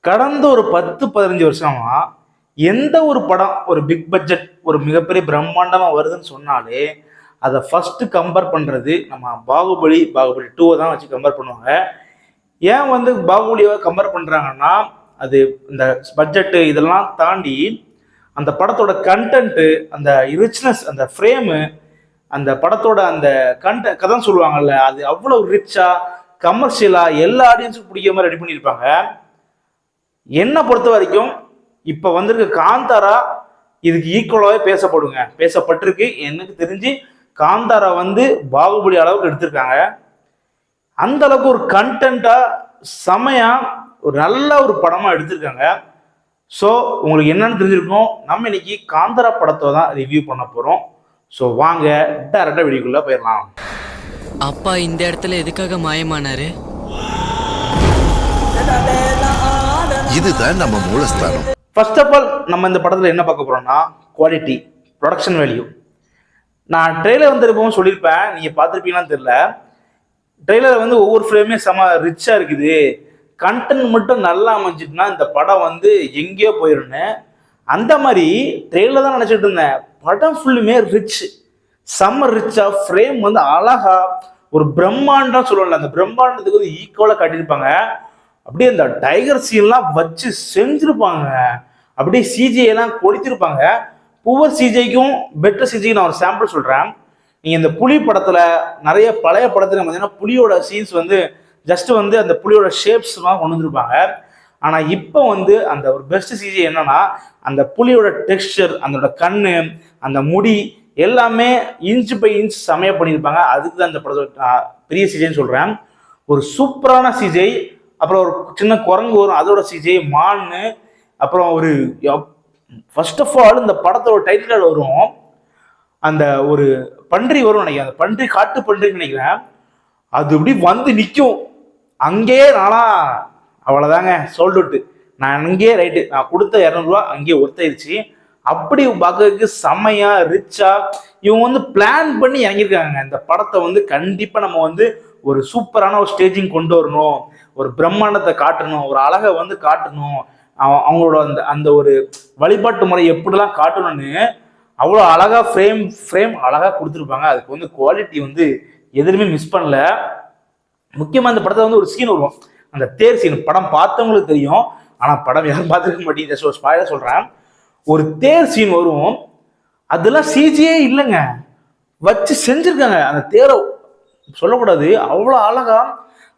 கடந்த ஒரு 10-15 வருஷமா எந்த ஒரு படம் ஒரு பிக் பட்ஜெட் ஒரு மிகப்பெரிய பிரம்மாண்டமா வருதுன்னு சொன்னாலே அதை ஃபர்ஸ்ட் கம்பேர் பண்றது நம்ம பாகுபலி 2 தான் வச்சு கம்பேர் பண்ணுவாங்க. ஏன் வந்து பாகுபலியை கம்பேர் பண்றாங்கன்னா அது இந்த பட்ஜெட்டு இதெல்லாம் தாண்டி அந்த படத்தோட கண்டென்ட்டு, அந்த ரிச்னஸ், அந்த ஃப்ரேமு, அந்த படத்தோட அந்த கதை சொல்லுவாங்கல்ல, அது அவ்வளவு ரிச்சா கமர்ஷியலா எல்லா ஆடியன்ஸுக்கும் பிடிக்கிற மாதிரி ரெடி பண்ணியிருப்பாங்க. என்னை பொறுத்த வரைக்கும் இப்ப வந்திருக்க காந்தாரா இதுக்கு ஈக்குவலாவே பேசப்பட்டிருக்கு. எனக்கு தெரிஞ்சு காந்தாரா வந்து பாகுபலி அளவுக்கு எடுத்திருக்காங்க. அந்த அளவுக்கு ஒரு கண்டென்ட்டா செமையா ஒரு நல்ல ஒரு படமா எடுத்திருக்காங்க. ஸோ உங்களுக்கு என்னன்னு தெரிஞ்சிருக்கும். நம்ம இன்னைக்கு காந்தாரா படத்தை தான் ரிவ்யூ பண்ண போறோம். ஸோ வாங்க டைரக்டா வீடியோக்குள்ள போயிடலாம். அப்பா இந்த இடத்துல எதுக்காக மாயமானாரு? இதுதான் நம்ம மூலஸ்தானம். ஃபர்ஸ்ட் ஆஃப் ஆல் நம்ம இந்த படத்துல என்ன பார்க்க போறோம்னா குவாலிட்டி, ப்ரொடக்ஷன் வேல்யூ. நான் ட்ரெய்லர் வந்திருப்போம் சொல்லியிருப்பேன், நீங்க பார்த்துருப்பீங்களான்னு தெரியல. ட்ரெய்லர் வந்து ஒவ்வொரு ஃப்ரேமே செம ரிச்சா இருக்குது. கண்டென்ட் மட்டும் நல்லா அமைஞ்சிட்டுனா இந்த படம் வந்து எங்கேயோ போயிடுன்னு அந்த மாதிரி ட்ரெய்லர் தான் நினைச்சிட்டு இருந்தேன். படம் ஃபுல்லுமே ரிச், செம்ம ரிச்சா, ஃப்ரேம் வந்து அழகா ஒரு பிரம்மாண்டம் சொல்லல, அந்த பிரம்மாண்டத்துக்கு வந்து ஈக்குவலா காட்டியிருப்பாங்க. அப்படியே இந்த டைகர் சீன்லாம் வச்சு செஞ்சிருப்பாங்க. அப்படியே சிஜிஐ எல்லாம் கொடுத்திருப்பாங்க. புவர் சிஜிஐக்கும் பெட்டர் சிஜிக்கு நான் ஒரு சாம்பிள் சொல்றேன். நீங்க இந்த புலி படத்துல நிறைய பழைய படத்துல பார்த்தீங்கன்னா புலியோட சீன்ஸ் வந்து ஜஸ்ட் வந்து அந்த புலியோட ஷேப்ஸ் எல்லாம் கொண்டு வந்திருப்பாங்க. ஆனா இப்போ வந்து அந்த ஒரு பெஸ்ட் சிஜி என்னன்னா அந்த புலியோட டெக்ஸ்டர், அதோட கண்ணு, அந்த முடி எல்லாமே இன்ச் பை இன்ச் செமையா பண்ணியிருப்பாங்க. அதுக்கு தான் அந்த படத்தோட பெரிய சிஜின்னு சொல்றேன். ஒரு சூப்பரான சிஜை. அப்புறம் ஒரு சின்ன குரங்கு வரும், அதோட சிஜை மான்னு. அப்புறம் ஒரு ஃபர்ஸ்ட் ஆஃப் ஆல் இந்த படத்தோட டைட்டில் வரும், அந்த ஒரு பன்றி வரும் நினைக்கிறேன், அந்த பன்றி காட்டு பன்றின்னு நினைக்கிறேன். அது இப்படி வந்து நிற்கும் அங்கேயே. நானா அவ்வளோதாங்க சோல்ட் அவுட். நான் அங்கேயே ரைட்டு, நான் கொடுத்த 200 ரூபா அங்கேயே ஒருத்தாயிருச்சு. அப்படி பார்க்கறதுக்கு செம்மையா ரிச்சா இவங்க வந்து பிளான் பண்ணி இறங்கியிருக்காங்க. இந்த படத்தை வந்து கண்டிப்பா நம்ம வந்து ஒரு சூப்பரான ஒரு ஸ்டேஜிங் கொண்டு வரணும், ஒரு பிரம்மாண்டத்தை காட்டணும், ஒரு அழகை வந்து காட்டணும், அவங்களோட அந்த அந்த ஒரு வழிபாட்டு முறை எப்படிலாம் காட்டணும்னு அவ்வளோ அழகா ஃப்ரேம் அழகா கொடுத்துருப்பாங்க. அதுக்கு வந்து குவாலிட்டி வந்து எதுவுமே மிஸ் பண்ணல. முக்கியமாக இந்த படத்தை வந்து ஒரு சீன் வரும், அந்த தேர் சீன். படம் பார்த்தவங்களுக்கு தெரியும், ஆனால் படம் யாரும் பார்த்துருக்க மாட்டேங்குது. ஸ்பாயிலா சொல்றேன். ஒரு தேர் சீன் வரும், அதெல்லாம் சிஜியே இல்லைங்க, வச்சு செஞ்சிருக்காங்க. அந்த தேரை சொல்லக்கூடாது, அவ்வளோ அழகா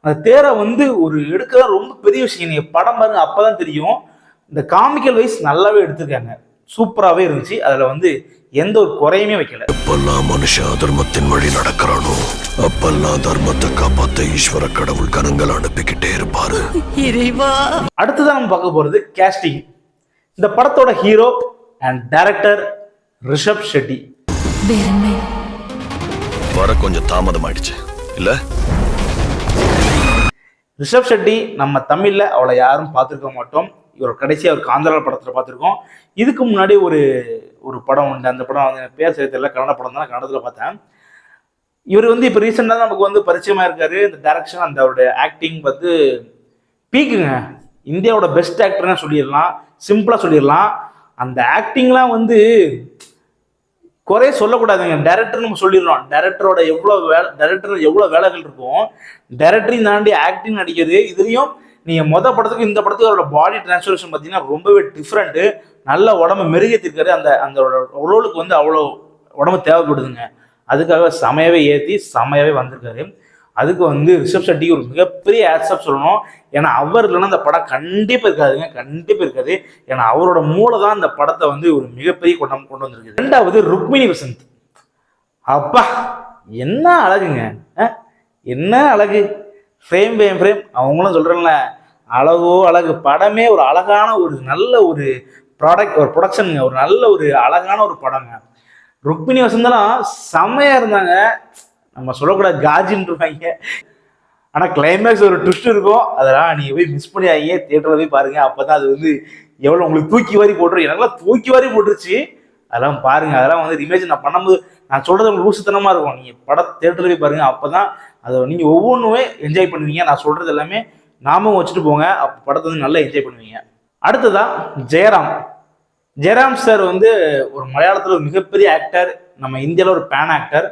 அந்த தேரை வந்து ஒரு எடுக்கதான் ரொம்ப பெரிய விஷயம். நீங்க படம் பாருங்க, அப்பதான் தெரியும். இந்த காமிக்கல் வைஸ் நல்லாவே எடுத்திருக்காங்க, சூப்பராகவே இருந்துச்சு. அதுல வந்து எந்த ஒரு குறையுமே வைக்கல. எப்பெல்லாம் மனுஷ அதர்மத்தின் வழி நடக்கிறானோ அப்பெல்லாம் தர்மத்தை காப்பாத்த ஈஸ்வர கடவுள் கரங்கள் அனுப்பிக்கிட்டே இருப்பாரு. அடுத்ததான் நம்ம பார்க்க போறது கேஸ்டிங். இந்த படத்தோட hero and director Rishabh Shetty. வர கொஞ்சம் தாமதம் ஆயிடுச்சு இல்ல? ரிஷப் ஷெட்டி நம்ம தமிழ்ல அவளை யாரும் பார்த்துருக்க மாட்டோம். இவர் கடைசியாக ஒரு காந்தாரா படத்தில் பார்த்துருக்கோம். இதுக்கு முன்னாடி ஒரு ஒரு படம் உண்டு, அந்த படம் வந்து பேர் சரி தெரியல, கன்னட படம் தான், கன்னடத்தில் பார்த்தேன். இவர் வந்து இப்போ ரீசெண்டாக நமக்கு வந்து பரிச்சயமா இருக்காரு. இந்த டைரக்ஷன், அந்த அவருடைய ஆக்டிங் வந்து பீக்குங்க. இந்தியாவோட பெஸ்ட் ஆக்டர்னு சொல்லிடலாம், சிம்பிளாக சொல்லிடலாம். அந்த ஆக்டிங்லாம் வந்து குறைய சொல்லக்கூடாதுங்க. டைரக்டர் நம்ம சொல்லிடுறோம், டைரக்டரோட எவ்வளோ வேலைகள் இருக்கும். டைரக்டரையும் தாண்டி ஆக்டிங் நடிக்கிறது. இதுலேயும் நீங்கள் படத்துக்கு இந்த படத்துக்கு அவரோட பாடி டிரான்ஸ்ஃபர்மேஷன் பார்த்தீங்கன்னா ரொம்பவே டிஃப்ரெண்ட்டு. நல்ல உடம்பு மெருகேற்றிருக்காரு. அந்த ரோலுக்கு வந்து அவ்வளோ உடம்பு தேவைப்படுதுங்க. அதுக்காக செமையாவே ஏற்றி செமையாவே வந்திருக்காரு. அதுக்கு வந்து ரிஷப் ஷெட்டி ஒரு மிகப்பெரிய ஆட்சப் சொல்லணும். ஏன்னா அவர் இல்லைன்னா அந்த படம் கண்டிப்பாக இருக்காதுங்க, கண்டிப்பாக இருக்காது. ஏன்னா அவரோட மூளை தான் இந்த படத்தை வந்து ஒரு மிகப்பெரிய கொண்டு வந்திருக்குது. ரெண்டாவது ருக்மிணி வசந்த். அப்பா என்ன அழகுங்க, என்ன அழகு, ஃப்ரேம் அவங்களும் சொல்றேன்ல, அழகோ அழகு. படமே ஒரு அழகான ஒரு நல்ல ஒரு ப்ரொடக்ஷனுங்க, ஒரு நல்ல ஒரு அழகான ஒரு படங்க. ருக்மிணி வசந்தெல்லாம் செம்மையா இருந்தாங்க. நம்ம சொல்லக்கூடாது காஜின்னு இருப்பாங்க, ஆனால் கிளைமேக்ஸ் ஒரு ட்விஸ்ட் இருக்கும். அதெல்லாம் நீங்கள் போய் மிஸ் பண்ணியாங்க, தியேட்டரில் போய் பாருங்க. அப்போ தான் அது வந்து எவ்வளோ உங்களுக்கு தூக்கி வாரி போட்டுரும். எனக்குலாம் தூக்கி வாரி போட்டுருச்சு. அதெல்லாம் பாருங்க. அதெல்லாம் வந்து இமேஜ் நான் பண்ணும்போது நான் சொல்றது உங்களுக்கு லூசுத்தனமாக இருக்கும். நீங்கள் படம் தியேட்டரில் போய் பாருங்க, அப்போ தான் அதை நீங்கள் ஒவ்வொன்றுமே என்ஜாய் பண்ணுவீங்க. நான் சொல்றது எல்லாமே ஞாபகம் வச்சுட்டு போங்க. அப்போ படத்தை வந்து நல்லா என்ஜாய் பண்ணுவீங்க. அடுத்ததா ஜெயராம். ஜெயராம் சார் வந்து ஒரு மலையாளத்தில் ஒரு மிகப்பெரிய ஆக்டர், நம்ம இந்தியாவில் ஒரு பேன் ஆக்டர்.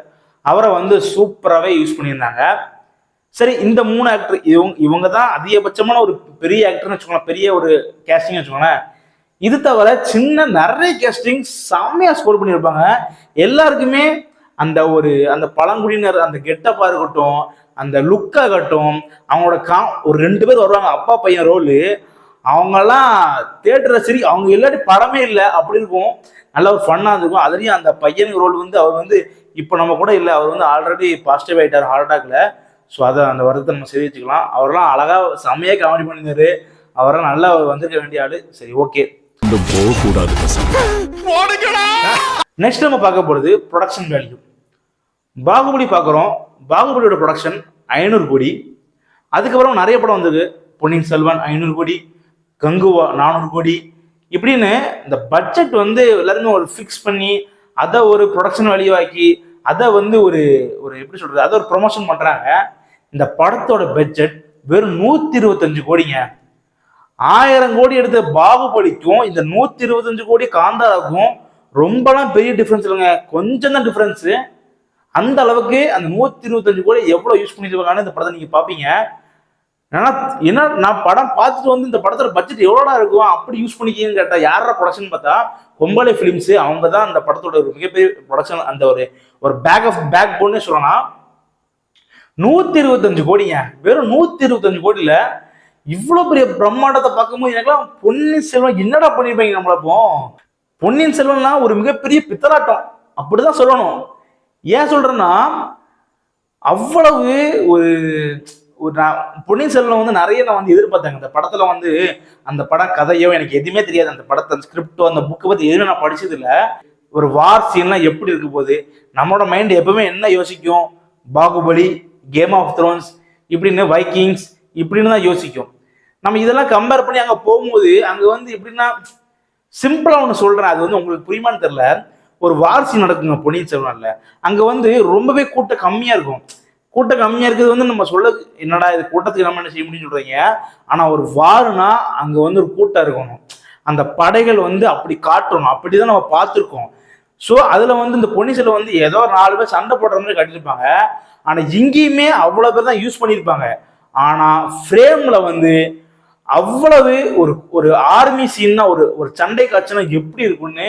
அவரை வந்து சூப்பராகவே யூஸ் பண்ணியிருந்தாங்க. சரி, இந்த 3 ஆக்டர் இவங்க தான் அதிகபட்சமான ஒரு பெரிய ஆக்டர்னு வச்சுக்கோங்களேன், பெரிய ஒரு கேஸ்டிங் வச்சுக்கோங்களேன். இது தவிர நிறைய கேஸ்டிங் செம்மையா ஸ்கோர் பண்ணியிருப்பாங்க. எல்லாருக்குமே அந்த பழங்குடியினர் அந்த கெட்டப்பா இருக்கட்டும், அந்த லுக்காகட்டும், அவங்களோட ஒரு 2 பேர் வருவாங்க, அப்பா பையன் ரோலு. அவங்கெல்லாம் தேட்டரை சரி, அவங்க இல்லாட்டி படமே இல்லை அப்படி இருக்கும். நல்ல ஒரு ஃபன்னாக இருக்கும். அதுலேயும் அந்த பையனுக்கு ரோல் வந்து அவர் வந்து இப்போ நம்ம கூட இல்லை, அவர் வந்து ஆல்ரெடி பாசிட்டிவ் ஆகிட்டார் ஹார்ட் அட்டாக்ல. ஸோ அதை அந்த வருத்தத்தை நம்ம சரி வச்சுக்கலாம். அவரெல்லாம் அழகாக செம்மையாக காமெடி பண்ணியிருந்தாரு. அவரெல்லாம் நல்லா வந்திருக்க வேண்டிய ஆளு. சரி, ஓகே. நெக்ஸ்ட் நம்ம பார்க்க போகிறது ப்ரொடக்ஷன் வேல்யூ. பாகுபலி பார்க்குறோம். பாகுபலியோட ப்ரொடக்ஷன் 500 கோடி. அதுக்கப்புறம் நிறைய படம் வந்தது. பொன்னியின் செல்வன் 500 கோடி, கங்குவா 400 கோடி, இப்படின்னு இந்த பட்ஜெட் வந்து எல்லாருமே ஒரு ஃபிக்ஸ் பண்ணி அதை ஒரு ப்ரொடக்ஷன் வேல்யூ ஆக்கி அதை வந்து ஒரு ஒரு எப்படி சொல்றது, அதை ஒரு ப்ரொமோஷன் பண்றாங்க. இந்த படத்தோட பட்ஜெட் வெறும் 125 கோடிங்க. 1000 கோடி எடுத்த பாகுபலிக்கும் இந்த 125 கோடி காந்தாராக்கும் ரொம்பலாம் பெரிய டிஃபரன்ஸ் இல்லைங்க, கொஞ்சம் தான் டிஃபரன்ஸ். அந்த அளவுக்கு அந்த 125 கோடி எவ்வளவு யூஸ் பண்ணிருக்காங்கன்னு இந்த படத்தை நீங்க பாப்பீங்க. ஏன்னா நான் படம் பார்த்துட்டு வந்து இந்த படத்தோட பட்ஜெட் எவ்வளோடா இருக்கும் அப்படி யூஸ் பண்ணிக்கிங்கன்னு கேட்டா யாரா ப்ரொடக்ஷன் பார்த்தா கொம்பாலே ஃபிலிம்ஸ். அவங்க தான் அந்த படத்தோட ஒரு மிகப்பெரிய ப்ரொடக்ஷன், அந்த ஒரு பேக் போன்னு சொல்லலாம். 125 கோடிங்க. வெறும் 125 கோடியில இவ்வளவு பெரிய பிரம்மாண்டத்தை பார்க்கும்போது எனக்குலாம் பொன்னியின் செல்வன் என்னடா பண்ணிருப்பாங்க நம்மளப்போ. பொன்னியின் செல்வன்னா ஒரு மிகப்பெரிய பித்தலாட்டம் அப்படிதான் சொல்லணும். ஏன் சொல்றேன்னா அவ்வளவு ஒரு பொன்னியின் செல்வன் வந்து நிறைய நான் வந்து எதிர்பார்த்தேங்க. அந்த படத்துல வந்து அந்த படம் கதையோ எனக்கு எதுவுமே தெரியாது. அந்த படத்தை ஸ்கிரிப்டோ அந்த புக்கை பத்தி எதுவுமே நான் படிச்சது இல்லை. ஒரு வார் சீன்லாம் எப்படி இருக்க போகுது, நம்மளோட மைண்ட் எப்பவுமே என்ன யோசிக்கும், பாகுபலி, கேம் ஆஃப் த்ரோன்ஸ் இப்படின்னு, வைக்கிங்ஸ் இப்படின்னு தான் யோசிக்கும். நம்ம இதெல்லாம் கம்பேர் பண்ணி அங்கே போகும்போது அங்கே வந்து எப்படின்னா சிம்பிளா ஒன்று சொல்றேன், அது வந்து உங்களுக்கு புரியுமான்னு தெரியல. ஒரு வார் சீன் நடக்குங்க பொன்னியின் செல்வன்ல. அங்க வந்து ரொம்பவே கூட்டம் கம்மியா இருக்கும். கூட்டம் கம்மியா இருக்கிறது வந்து நம்ம சொல்ல என்னடா இது கூட்டத்துக்கு நம்ம என்ன செய்ய முடியும்னு சொல்றீங்க. ஆனா ஒரு வாருனா அங்க வந்து ஒரு கூட்டம் இருக்கணும், அந்த படைகள் வந்து அப்படி காட்டணும், அப்படிதான் நம்ம பார்த்துருக்கோம். ஸோ அதுல வந்து இந்த பொன்னியின் செல்வன் வந்து ஏதோ 4 பேர் சண்டை போடுற மாதிரி கட்டிருப்பாங்க. ஆனா இங்கேயுமே அவ்வளவு பேர் தான் யூஸ் பண்ணியிருப்பாங்க. ஆனா ஃப்ரேம்ல வந்து அவ்வளவு ஒரு ஆர்மி சீன்னா ஒரு சண்டை காட்சினா எப்படி இருக்குன்னு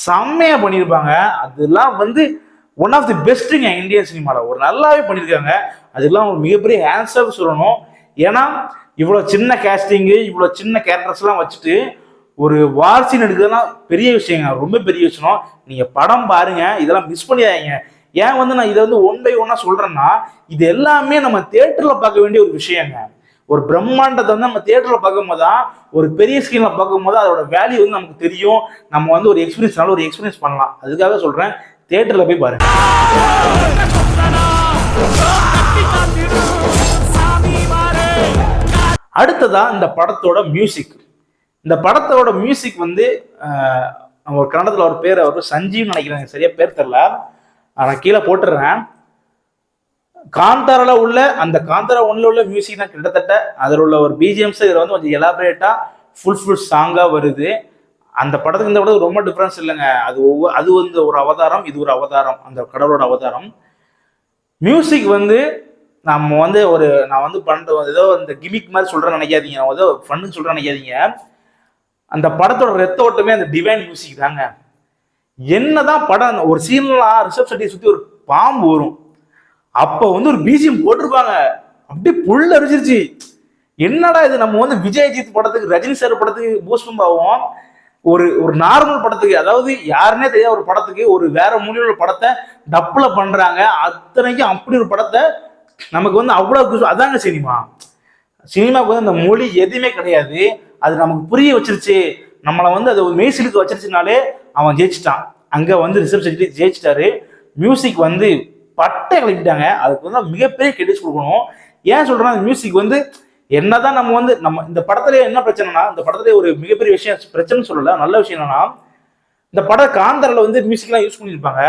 செம்மையா பண்ணியிருப்பாங்க. அதெல்லாம் வந்து ஒன் ஆஃப் தி பெஸ்ட்டுங்க இந்தியன் சினிமாவில். ஒரு நல்லாவே பண்ணியிருக்காங்க. அதெல்லாம் ஒரு மிகப்பெரிய ஆன்சர் சொல்லணும். ஏன்னா இவ்வளோ சின்ன கேஸ்டிங்கு, இவ்வளோ சின்ன கேரக்டர்ஸ்லாம் வச்சுட்டு ஒரு வார் சீன் எடுக்கிறதுலாம் பெரிய விஷயங்க, ரொம்ப பெரிய விஷயம். நீங்கள் படம் பாருங்க, இதெல்லாம் மிஸ் பண்ணிடாதீங்க. ஏன் வந்து நான் இதை வந்து 1 by 1 சொல்கிறேன்னா, இது எல்லாமே நம்ம தியேட்டரில் பார்க்க வேண்டிய ஒரு விஷயங்க. ஒரு பிரம்மாண்டத்தை வந்து நம்ம தியேட்டரில் பார்க்கும்போது தான், ஒரு பெரிய ஸ்கிரீனில் பார்க்கும்போது அதோட வேல்யூ வந்து நமக்கு தெரியும். நம்ம வந்து ஒரு எக்ஸ்பீரியன்ஸ், நல்ல ஒரு எக்ஸ்பீரியன்ஸ் பண்ணலாம். அதுக்காக சொல்கிறேன், தியேட்டரில் போய் பாருங்க. அடுத்ததா இந்த படத்தோட மியூசிக். இந்த படத்தோட மியூசிக் வந்து ஒரு கன்னடத்தில் ஒரு பேர், அவர் சஞ்சீவ் நினைக்கிறேன், சரியா பேர் தெரியல, நான் கீழே போட்டுடுறேன். காந்தாரால உள்ள அந்த காந்தாரா 1ல உள்ள மியூசிக் தான் கிட்டத்தட்ட அதில் உள்ள ஒரு பிஜிஎம்ஸ் இதில் வந்து கொஞ்சம் எலாபரேட்டா ஃபுல் சாங்கா வருது. அந்த படத்துக்கு இந்த படத்துக்கு ரொம்ப டிஃபரன்ஸ் இல்லைங்க. அது வந்து ஒரு அவதாரம், இது ஒரு அவதாரம், அந்த கடவுளோட அவதாரம். மியூசிக் வந்து நம்ம வந்து நான் வந்து பண்ற ஏதோ இந்த கிமிக் மாதிரி சொல்றேன்னு நினைக்காதீங்க, நான் ஏதோ ஃபன்னு சொல்றேன்னு நினைக்காதீங்க. அந்த படத்தோட ரத்த ஓட்டமே அந்த டிவைன் மியூசிக் தாங்க. என்னதான் படம் ஒரு சீன்லாம் ரிஷப் செட்டியை சுத்தி ஒரு பாம்பு வரும், அப்ப வந்து ஒரு பிஜிஎம் போட்டிருப்பாங்க, அப்படியே புல் அரிச்சிருச்சு. என்னடா இது, நம்ம வந்து விஜயஜித் படத்துக்கு, ரஜினி சார் படத்துக்கு பூஸ்டும் ஆகும், ஒரு நார்மல் படத்துக்கு, அதாவது யாருன்னே தெரியாத ஒரு படத்துக்கு ஒரு வேற மொழியில் உள்ள படத்தை டப்புல பண்றாங்க. அத்தனைக்கும் அப்படி ஒரு படத்தை நமக்கு வந்து அவ்வளவு, அதாங்க சினிமா. சினிமாவுக்கு வந்து அந்த மொழி எதுவுமே கிடையாது, அது நமக்கு புரிய வச்சிருச்சு, நம்மளை வந்து அது மெய்சிலுக்கு வச்சிருச்சுனாலே அவன் ஜெயிச்சிட்டான். அங்க வந்து ரிஷப் செட்டி ஜெயிச்சிட்டாரு. மியூசிக் வந்து பட்டை கிளப்பிட்டாங்க. அதுக்கு வந்து மிகப்பெரிய கிரெடிட்ஸ் கொடுக்கணும். ஏன் சொல்றேன்னா, அந்த மியூசிக் வந்து என்னதான் நம்ம இந்த படத்துல என்ன பிரச்சனைனா, இந்த படத்துல ஒரு மிகப்பெரிய விஷயம் பிரச்சனை சொல்லல, நல்ல விஷயம் என்னன்னா, இந்த படம் காந்தாரில் வந்து மியூசிக்லாம் யூஸ் பண்ணியிருப்பாங்க.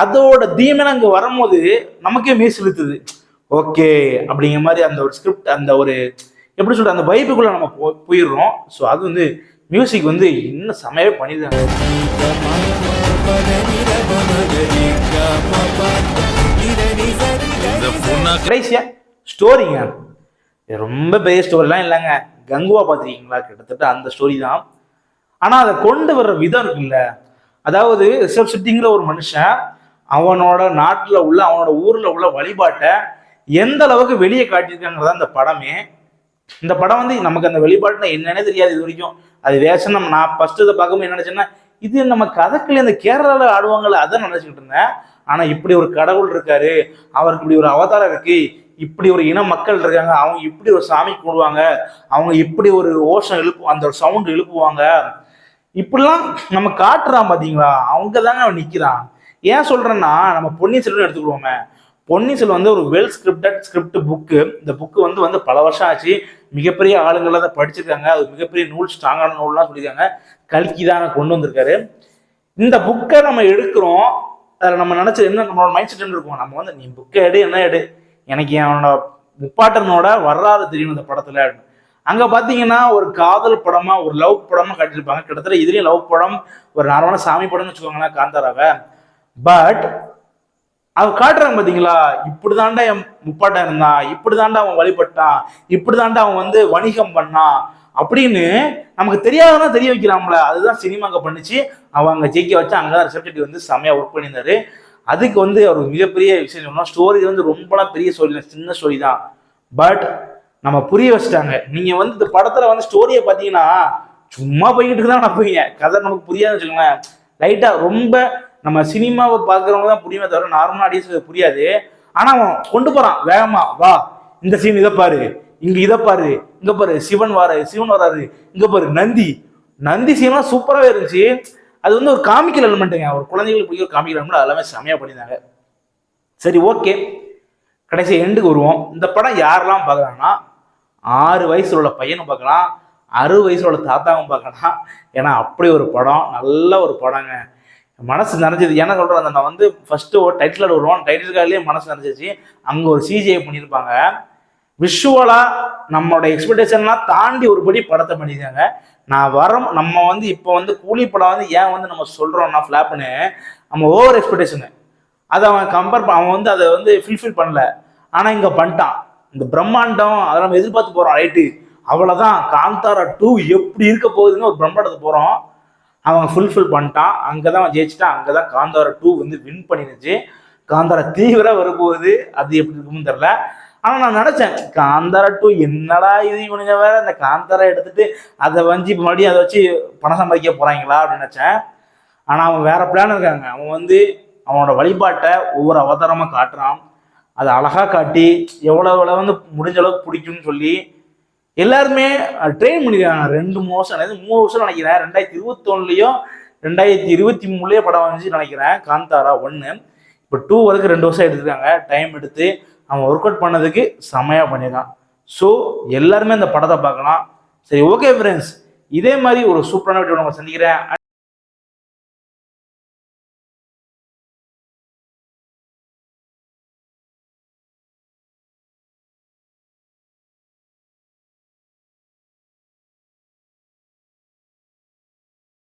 அதோட தீமனை அங்கே வரும்போது நமக்கே மெய் செலுத்துது. ஓகே அப்படிங்கிற மாதிரி அந்த ஒரு ஸ்கிரிப்ட், அந்த ஒரு எப்படி சொல்ற அந்த வைப்புக்குள்ள நம்ம போயிடுறோம். ஸோ அது வந்து மியூசிக் வந்து இன்னும் செமையாவே பண்ணியிருக்காங்க. கடைசியா ஸ்டோரிங்க, ரொம்ப பெரிய ஸ்டோரிலாம் இல்லைங்க. கங்குவா பார்த்துருக்கீங்களா? கிட்டத்தட்ட அந்த ஸ்டோரி தான். ஆனால் அதை கொண்டு வர்ற விதம் இருக்குல்ல, அதாவது ரிஷப் ஷெட்டிங்கிற ஒரு மனுஷன் அவனோட நாட்டில் உள்ள அவனோட ஊரில் உள்ள வழிபாட்டை எந்த அளவுக்கு வெளியே காட்டியிருக்காங்கிறதா இந்த படமே. இந்த படம் வந்து நமக்கு அந்த வெளிப்பாட்டுல என்னன்னே தெரியாது இது வரைக்கும். அது வேஷம் நான் ஃபர்ஸ்ட் இதை பார்க்கும்போது என்ன நினைச்சேன்னா, இது நம்ம கதக்களி அந்த கேரளாவில் ஆடுவாங்கல்ல அதான் நினைச்சுக்கிட்டு இருந்தேன். ஆனா இப்படி ஒரு கடவுள் இருக்காரு, அவருக்கு இப்படி ஒரு அவதாரம் இருக்கு, இப்படி ஒரு இன மக்கள் இருக்காங்க, அவங்க இப்படி ஒரு சாமி கும்பிடுவாங்க, அவங்க இப்படி ஒரு ஓஷம் அந்த சவுண்ட் எழுப்புவாங்க, இப்படிலாம் நம்ம காட்டுறான் பாத்தீங்களா. அவங்க தாங்க அவன் நிக்கிறான். ஏன் சொல்றேன்னா, நம்ம பொன்னியின் செல்வன் எடுத்துக்கிடுவோமே. பொன்னியின் செல்வன் வந்து ஒரு வெல் ஸ்கிரிப்ட் புக்கு. இந்த புக்கு வந்து பல வருஷம் ஆச்சு. மிகப்பெரிய ஆளுங்கள்லாம் அதை படிச்சிருக்காங்க. அது மிகப்பெரிய நூல், ஸ்ட்ராங்கான நூல்லாம் சொல்லியிருக்காங்க. கல்கி தான் கொண்டு வந்திருக்காரு. இந்த புக்கை நம்ம எடுக்கிறோம். அதில் நம்ம நினைச்சது என்ன, நம்மளோட மைண்ட் செட் இருக்கும், நம்ம வந்து நீ புக்கை எடு, என்ன எடு, எனக்கு என்னோட முப்பாட்டனோட வரலாறு தெரியும் இந்த படத்துல. அங்க பாத்தீங்கன்னா ஒரு காதல் படமா, ஒரு லவ் படமா காட்டியிருப்பாங்க. கிட்டத்தட்ட இதுலயும் லவ் படம், ஒரு நார்மலான சாமி படம்னு வச்சுக்கோங்களேன் காந்தாராவை. பட் அவ காட்டுறாங்க பாத்தீங்களா, இப்படிதாண்டா என் முப்பாட்டம் இருந்தான், இப்படிதாண்டா அவன் வழிபட்டான், இப்படிதாண்டா அவன் வந்து வணிகம் பண்ணான் அப்படின்னு நமக்கு தெரியாததான் தெரிய வைக்கிறாங்களா. அதுதான் சினிமா அங்க பண்ணிச்சு. அவன் அங்க ஜெயிக்க வச்சு அங்கதான் ரிசப்ஷன் வந்து செமையா ஒர்க் பண்ணியிருந்தாரு. அதுக்கு வந்து அவர் மிகப்பெரிய விஷயம் சொன்னோம். ஸ்டோரி வந்து ரொம்பலாம் பெரிய ஸ்டோரி, சின்ன ஸ்டோரி தான். பட் நம்ம புரிய வச்சுட்டாங்க. நீங்க வந்து இந்த படத்துல வந்து ஸ்டோரியை பாத்தீங்கன்னா சும்மா போய்கிட்டு தான் நினைப்பீங்க, கதை நமக்கு புரியாதுன்னு வச்சுக்கோங்களேன். லைட்டா ரொம்ப நம்ம சினிமாவை பார்க்குறவங்க தான் புரியுமே தவிர நார்மலா ஆடியன்ஸ் புரியாது. ஆனா அவன் கொண்டு போறான் வேகமா, வா இந்த சீன் இதை பாரு, இங்க இதை பாரு, இங்க பாரு சிவன் வராரு, இங்க பாரு நந்தி சீன்லாம் சூப்பராகவே இருந்துச்சு. அது வந்து ஒரு காமிக்கல் எலிமெண்ட்டுங்க, ஒரு குழந்தைகளுக்கு பிடிக்கிற காமிக்கல் எலிமெண்ட், அதெல்லாமே செமையா பண்ணியிருந்தாங்க. சரி, ஓகே, கடைசி எண்டுக்கு வருவோம். இந்த படம் யாரெல்லாம் பார்க்கலாம்னா, 6 வயசுல உள்ள பையனும் பார்க்கலாம், 60 வயசுல உள்ள தாத்தாவும் பார்க்கலாம். ஏன்னா அப்படி ஒரு படம், நல்ல ஒரு படங்க. மனசு நிறைஞ்சது. ஏன்னா சொல்றேன், நான் வந்து ஃபர்ஸ்ட் ஒரு டைட்டில் வருவோம், டைட்டில் கார்டுலேயே மனசு நிறைஞ்சிச்சு. அங்க ஒரு சிஜிஐ பண்ணியிருப்பாங்க. விஷுவலா நம்மளோட எக்ஸ்பெக்டேஷன்லாம் தாண்டி ஒருபடி படத்தை பண்ணியிருக்காங்க. நம்ம வந்து இப்போ வந்து கூலி படம் வந்து ஏன் வந்து நம்ம சொல்றோம்னா ஃபிளாப்னு, நம்ம ஓவர் எக்ஸ்பெக்டேஷனு அதை அவன் அவன் வந்து அதை வந்து ஃபுல்ஃபில் பண்ணல. ஆனா இங்க பண்ணிட்டான். இந்த பிரம்மாண்டம் அதை நம்ம எதிர்பார்த்து போறோம், ரைட்டு, அவ்வளவுதான். காந்தாரா 2 எப்படி இருக்க போகுதுன்னு ஒரு பிரம்மாண்டத்தை போறோம், அவன் ஃபுல்ஃபில் பண்ணிட்டான். அங்கதான் அவன் ஜெயிச்சுட்டான். அங்கதான் காந்தாரா 2 வந்து வின் பண்ணிருச்சு. காந்தாரா தீவிர வரும்போது அது எப்படி இருக்குன்னு தெரியல. ஆனா நான் நினைச்சேன், காந்தாரா 2 என்னடா இது, இவனுங்க வேற இந்த காந்தாரா எடுத்துட்டு அதை வந்து மறுபடியும் அதை வச்சு பணம் சம்பாதிக்க போறாங்களா அப்படின்னு நினைச்சேன். ஆனா அவன் வேற பிளான் இருக்காங்க. அவன் வந்து அவனோட வழிபாட்டை ஒவ்வொரு அவதாரமா காட்டுறான். அதை அழகா காட்டி எவ்வளவு வந்து முடிஞ்ச அளவுக்கு பிடிக்கும்னு சொல்லி எல்லாருமே ட்ரெயின் பண்ணிருக்காங்க. 2-3 வருஷம் 3 வருஷம் நினைக்கிறேன். 2021லயோ 2023லயோ படம் வந்துச்சு நினைக்கிறேன். காந்தாரா 1 இப்போ 2 வரைக்கும் 2 வருஷம் எடுத்துருக்காங்க. டைம் எடுத்து அவன் ஒர்க் அவுட் பண்ணதுக்கு செமையா பண்ணியிருக்கான். ஸோ எல்லாருமே அந்த படத்தை பார்க்கலாம். சரி, ஓகே ஃப்ரெண்ட்ஸ், இதே மாதிரி ஒரு சூப்பரான வீடியோ நம்ம சந்திக்கிறேன்.